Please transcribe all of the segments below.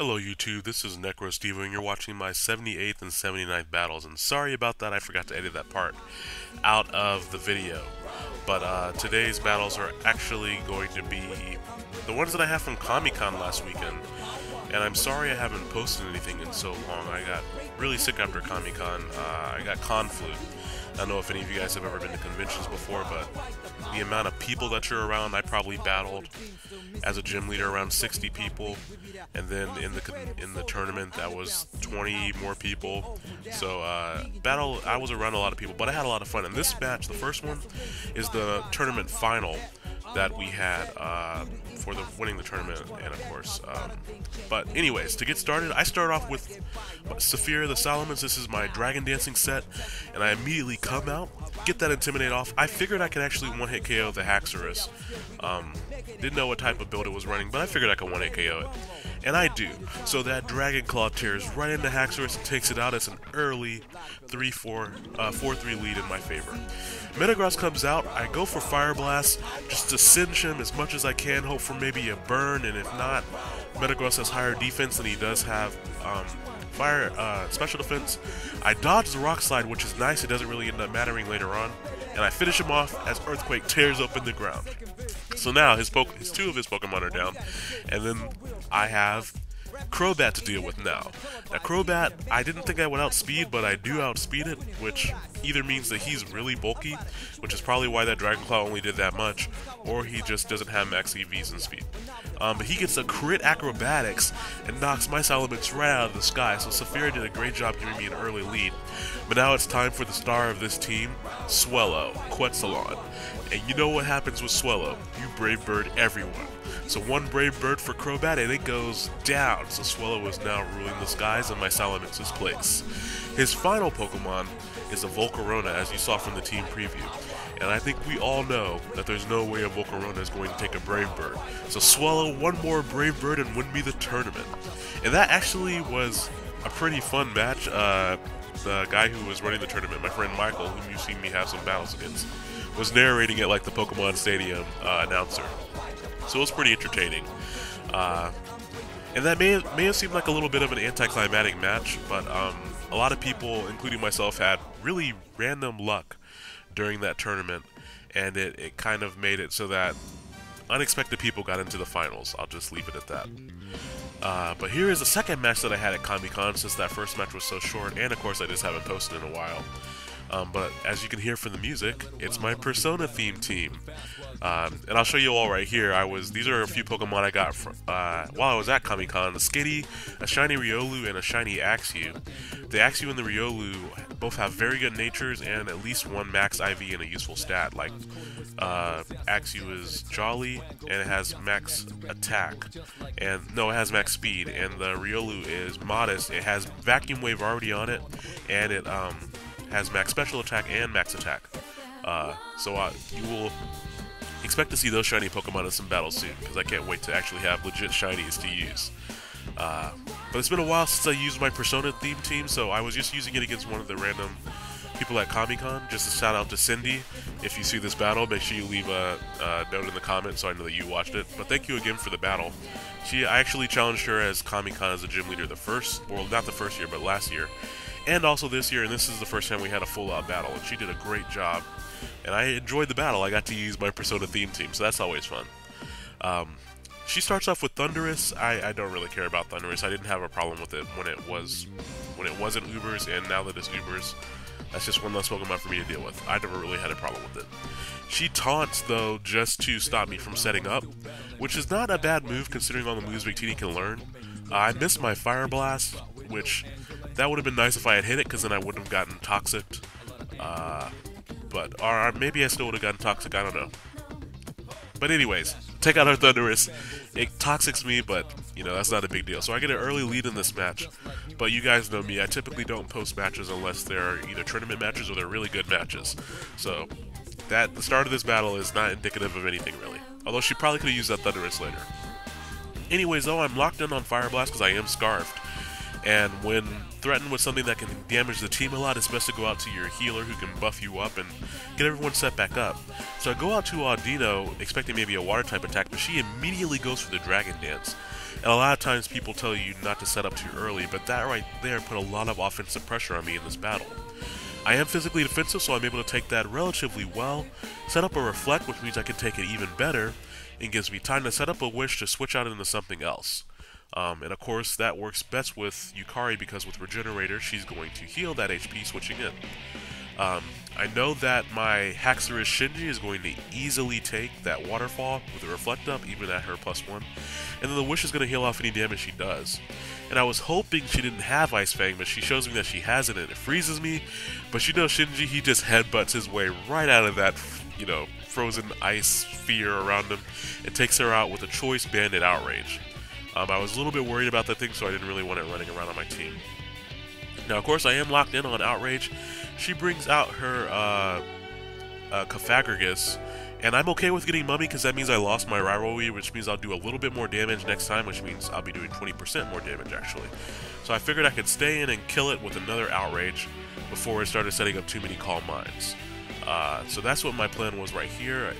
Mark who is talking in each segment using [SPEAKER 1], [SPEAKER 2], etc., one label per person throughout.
[SPEAKER 1] Hello YouTube, this is Necrostevo and you're watching my 78th and 79th battles, and sorry about that, I forgot to edit that part out of the video. But today's battles are actually going to be the ones that I have from KamiCon last weekend. And I'm sorry I haven't posted anything in so long. I got really sick after KamiCon. I got con flu. I don't know if any of you guys have ever been to conventions before, but the amount of people that you're around, I probably battled as a gym leader around 60 people, and then in the tournament that was 20 more people. So I was around a lot of people, but I had a lot of fun. And this match, the first one, is the tournament final that we had for the winning the tournament, and of course. But anyways, to get started, I start off with Saphira the Solomons. This is my dragon dancing set, and I immediately come out, get that intimidate off. I figured I could actually one-hit KO the Haxorus. Didn't know what type of build it was running, but I figured I could one-hit KO it. And I do. So that Dragon Claw tears right into Haxorus and takes it out. It's an early 4-3 lead in my favor. Metagross comes out. I go for Fire Blast just to cinch him as much as I can, hope for maybe a burn, and if not, Metagross has higher defense than he does have special defense. I dodge the Rock Slide, which is nice. It doesn't really end up mattering later on. And I finish him off as Earthquake tears open the ground. So now his two of his Pokemon are down, and then I have Crobat to deal with now. Now Crobat, I didn't think I would outspeed, but I do outspeed it, which either means that he's really bulky, which is probably why that Dragon Claw only did that much, or he just doesn't have max EVs and speed. But he gets a crit acrobatics and knocks my Salamence right out of the sky, so Saphira did a great job giving me an early lead. But now it's time for the star of this team, Swellow, Quetzalon. And you know what happens with Swellow? You Brave Bird everyone. So one Brave Bird for Crobat and it goes down. So Swellow is now ruling the skies in my Salamance's place. His final Pokemon is a Volcarona, as you saw from the team preview. And I think we all know that there's no way a Volcarona is going to take a Brave Bird. So Swellow one more Brave Bird and win me the tournament. And that actually was a pretty fun match. The guy who was running the tournament, my friend Michael, whom you've seen me have some battles against, was narrating it like the Pokemon Stadium announcer. So it was pretty entertaining. And that may have seemed like a little bit of an anticlimactic match, but a lot of people, including myself, had really random luck during that tournament, and it kind of made it so that unexpected people got into the finals. I'll just leave it at that. But here is the second match that I had at KamiCon, since that first match was so short, and of course I just haven't posted in a while. But as you can hear from the music, it's my Persona themed team. And I'll show you all right here. These are a few Pokemon I got from, while I was at KamiCon. A Skitty, a Shiny Riolu, and a Shiny Axew. The Axew and the Riolu both have very good natures and at least one max IV and a useful stat. Like, Axew is Jolly, and it has max attack. It has max speed. And the Riolu is Modest. It has Vacuum Wave already on it, and it, has max special attack and max attack. So you will expect to see those shiny Pokemon in some battles soon, because I can't wait to actually have legit shinies to use. But it's been a while since I used my Persona themed team, so I was just using it against one of the random people at KamiCon. Just a shout out to Cindy. If you see this battle, make sure you leave a note in the comments so I know that you watched it. But thank you again for the battle. I actually challenged her as KamiCon as a gym leader not the first year, but last year. And also this year, and this is the first time we had a full-out battle, and she did a great job. And I enjoyed the battle. I got to use my Persona theme team, so that's always fun. She starts off with Thundurus. I don't really care about Thundurus. I didn't have a problem with it when it wasn't Ubers, and now that it's Ubers, that's just one less Pokemon for me to deal with. I never really had a problem with it. She taunts, though, just to stop me from setting up, which is not a bad move considering all the moves Victini can learn. I missed my Fire Blast, which that would have been nice if I had hit it, because then I wouldn't have gotten Toxicked. Or maybe I still would have gotten Toxic, I don't know. But anyways, take out our Thundurus. It Toxics me, but, that's not a big deal. So I get an early lead in this match. But you guys know me, I typically don't post matches unless they're either tournament matches or they're really good matches. So, the start of this battle is not indicative of anything, really. Although she probably could have used that Thundurus later. Anyways, though, I'm locked in on Fire Blast because I am Scarfed. And when threatened with something that can damage the team a lot, it's best to go out to your healer who can buff you up and get everyone set back up. So I go out to Audino expecting maybe a water type attack, but she immediately goes for the Dragon Dance. And a lot of times people tell you not to set up too early, but that right there put a lot of offensive pressure on me in this battle. I am physically defensive, so I'm able to take that relatively well, set up a reflect, which means I can take it even better, and gives me time to set up a wish to switch out into something else. And of course, that works best with Yukari because with Regenerator, she's going to heal that HP switching in. I know that my Haxorus Shinji is going to easily take that Waterfall with a Reflect Up, even at her +1, and then the Wish is going to heal off any damage she does. And I was hoping she didn't have Ice Fang, but she shows me that she has it and it freezes me. But you know Shinji, he just headbutts his way right out of that, you know, frozen ice sphere around him and takes her out with a Choice Bandit Outrage. I was a little bit worried about that thing, so I didn't really want it running around on my team. Now, of course, I am locked in on Outrage. She brings out her Cofagrigus, and I'm okay with getting Mummy because that means I lost my rivalry, which means I'll do a little bit more damage next time, which means I'll be doing 20% more damage, actually. So I figured I could stay in and kill it with another Outrage before it started setting up too many Calm Minds. So that's what my plan was right here.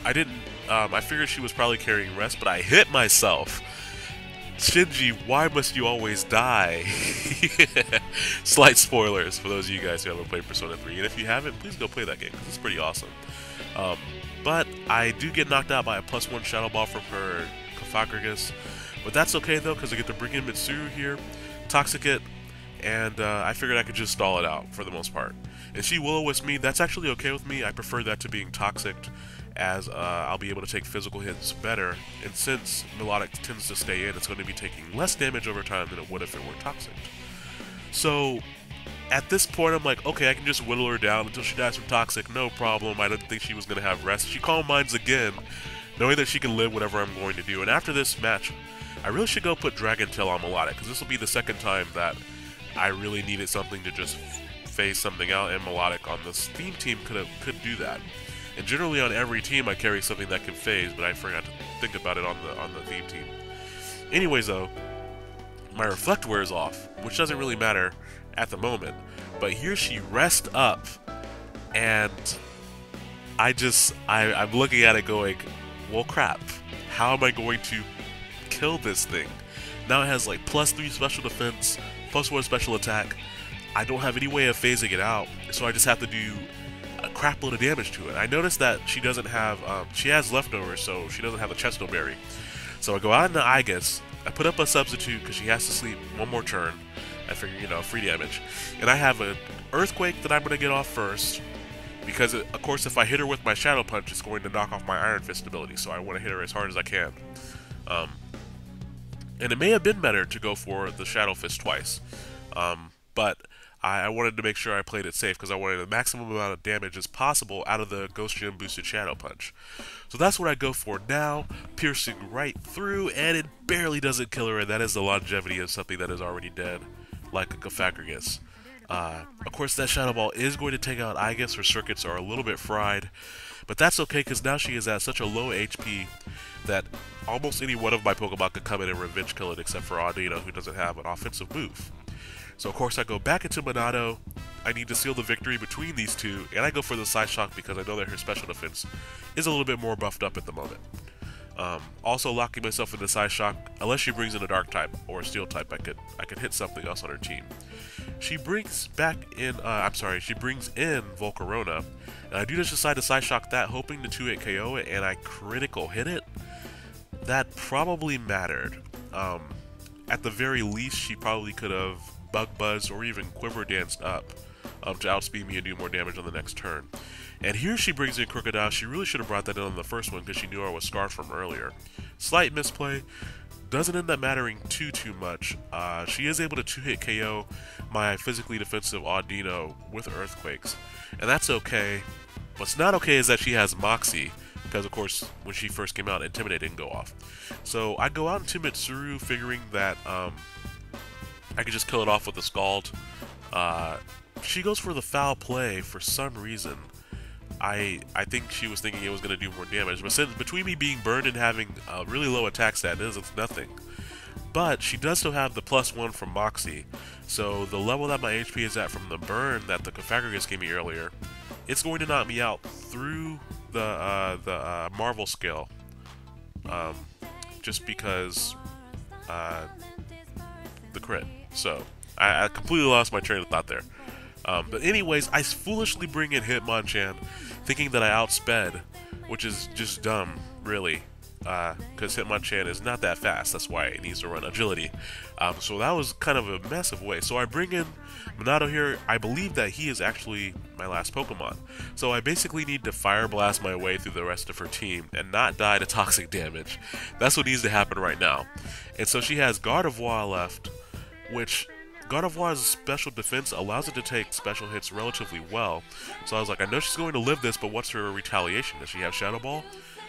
[SPEAKER 1] I figured she was probably carrying Rest, but I hit myself. Shinji, why must you always die? Slight spoilers for those of you guys who haven't played Persona 3, and if you haven't, please go play that game, because it's pretty awesome. But I do get knocked out by a +1 Shadow Ball from her Cofagrigus, but that's okay though, because I get to bring in Mitsuru here, Toxic it, and I figured I could just stall it out for the most part. And she Will-O-Wisp me, that's actually okay with me. I prefer that to being Toxic, as I'll be able to take physical hits better, and since Melodic tends to stay in, it's going to be taking less damage over time than it would if it were Toxic. So, at this point, I'm like, okay, I can just whittle her down until she dies from Toxic, no problem. I didn't think she was going to have Rest. She Calm Minds again, knowing that she can live whatever I'm going to do. And after this match, I really should go put Dragon Tail on Melodic, because this will be the second time that I really needed something to just phase something out, and Melodic on this theme team could do that. And generally on every team I carry something that can phase, but I forgot to think about it on the theme team. Anyways though, my Reflect wears off, which doesn't really matter at the moment. But here she rests up, and I'm looking at it going, well crap, how am I going to kill this thing? Now it has like +3 special defense, +1 special attack. I don't have any way of phasing it out, so I just have to do a crap load of damage to it. I noticed that she doesn't have, she has leftovers, so she doesn't have a Chesto Berry. So I go out into Aigis, I put up a substitute because she has to sleep one more turn. I figure, you know, free damage. And I have an Earthquake that I'm going to get off first, because of course if I hit her with my Shadow Punch, it's going to knock off my Iron Fist ability, so I want to hit her as hard as I can. And it may have been better to go for the Shadow Fist twice, but I wanted to make sure I played it safe because I wanted the maximum amount of damage as possible out of the Ghost Gem boosted Shadow Punch. So that's what I go for now, piercing right through, and it barely doesn't kill her, and that is the longevity of something that is already dead, like a Cofagrigus. Of course, that Shadow Ball is going to take out Aigis. Her circuits are a little bit fried, but that's okay because now she is at such a low HP that almost any one of my Pokemon could come in and revenge kill it, except for Audino, who doesn't have an offensive move. So of course I go back into Monado. I need to seal the victory between these two, and I go for the Side Shock because I know that her special defense is a little bit more buffed up at the moment. Also locking myself into Side Shock, unless she brings in a Dark type or a Steel type, I could hit something else on her team. She brings in Volcarona, and I do just decide to Side Shock that, hoping to 2-hit KO it, and I critical hit it. That probably mattered. At the very least, she probably could have Bug Buzz or even Quiver Danced up to outspeed me and do more damage on the next turn. And here she brings in Crocodile. She really should have brought that in on the first one because she knew I was scarred from earlier. Slight misplay. Doesn't end up mattering too much. She is able to 2-hit KO my physically defensive Audino with Earthquakes. And that's okay. What's not okay is that she has Moxie, because of course when she first came out, Intimidate didn't go off. So I go out into Mitsuru figuring that I could just kill it off with a Scald. She goes for the Foul Play for some reason. I think she was thinking it was going to do more damage, but since between me being burned and having a really low attack stat, it's nothing. But she does still have the +1 from Moxie, so the level that my HP is at from the burn that the Cofagrigus gave me earlier, it's going to knock me out through the Marvel scale. Just because the crit. So I completely lost my train of thought there. But anyways, I foolishly bring in Hitmonchan, thinking that I outsped, which is just dumb, really. Because Hitmonchan is not that fast, that's why it needs to run agility. So that was kind of a massive waste. So I bring in Monado here. I believe that he is actually my last Pokemon. So I basically need to Fire Blast my way through the rest of her team and not die to toxic damage. That's what needs to happen right now. And so she has Gardevoir left, which Gardevoir's special defense allows it to take special hits relatively well. So I was like, I know she's going to live this, but what's her retaliation? Does she have Shadow Ball?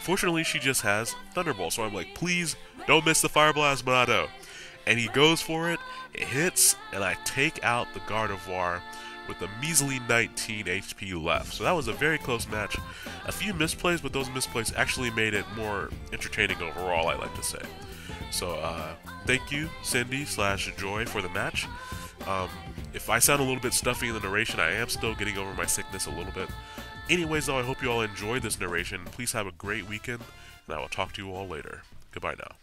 [SPEAKER 1] Fortunately, she just has Thunderbolt, so I'm like, please don't miss the Fire Blast, Monado. And he goes for it, it hits, and I take out the Gardevoir with a measly 19 HP left. So that was a very close match. A few misplays, but those misplays actually made it more entertaining overall, I like to say. So, thank you, Cindy/Joy, for the match. If I sound a little bit stuffy in the narration, I am still getting over my sickness a little bit. Anyways, though, I hope you all enjoyed this narration. Please have a great weekend, and I will talk to you all later. Goodbye now.